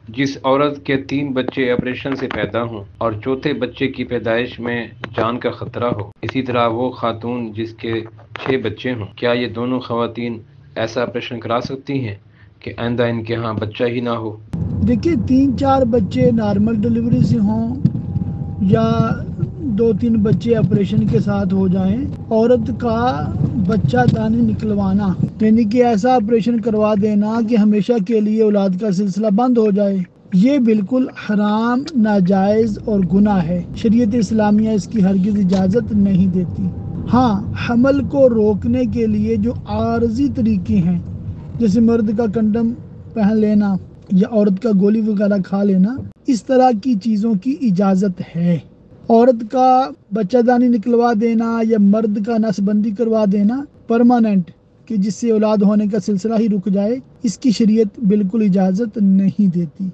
جس عورت کے 3 بچے آپریشن سے پیدا ہوں اور چوتھے بچے کی پیدائش میں جان کا خطرہ ہو، اسی طرح وہ خاتون جس کے 6 بچے ہوں، کیا یہ دونوں خواتین ایسا آپریشن کرا سکتی ہیں کہ آئندہ ان کے ہاں بچہ ہی نہ ہو؟ دیکھیے 3-4 بچے نارمل ڈلیوری سے ہوں یا 2-3 بچے آپریشن کے ساتھ ہو جائیں، عورت کا بچہ دانی نکلوانا یعنی کہ ایسا آپریشن کروا دینا کہ ہمیشہ کے لیے اولاد کا سلسلہ بند ہو جائے، یہ بالکل حرام، ناجائز اور گناہ ہے۔ شریعت اسلامیہ اس کی ہرگز اجازت نہیں دیتی۔ ہاں، حمل کو روکنے کے لیے جو عارضی طریقے ہیں جیسے مرد کا کنڈم پہن لینا یا عورت کا گولی وغیرہ کھا لینا، اس طرح کی چیزوں کی اجازت ہے۔ عورت کا بچہ دانی نکلوا دینا یا مرد کا نس بندی کروا دینا پرماننٹ، کہ جس سے اولاد ہونے کا سلسلہ ہی رک جائے، اس کی شریعت بالکل اجازت نہیں دیتی۔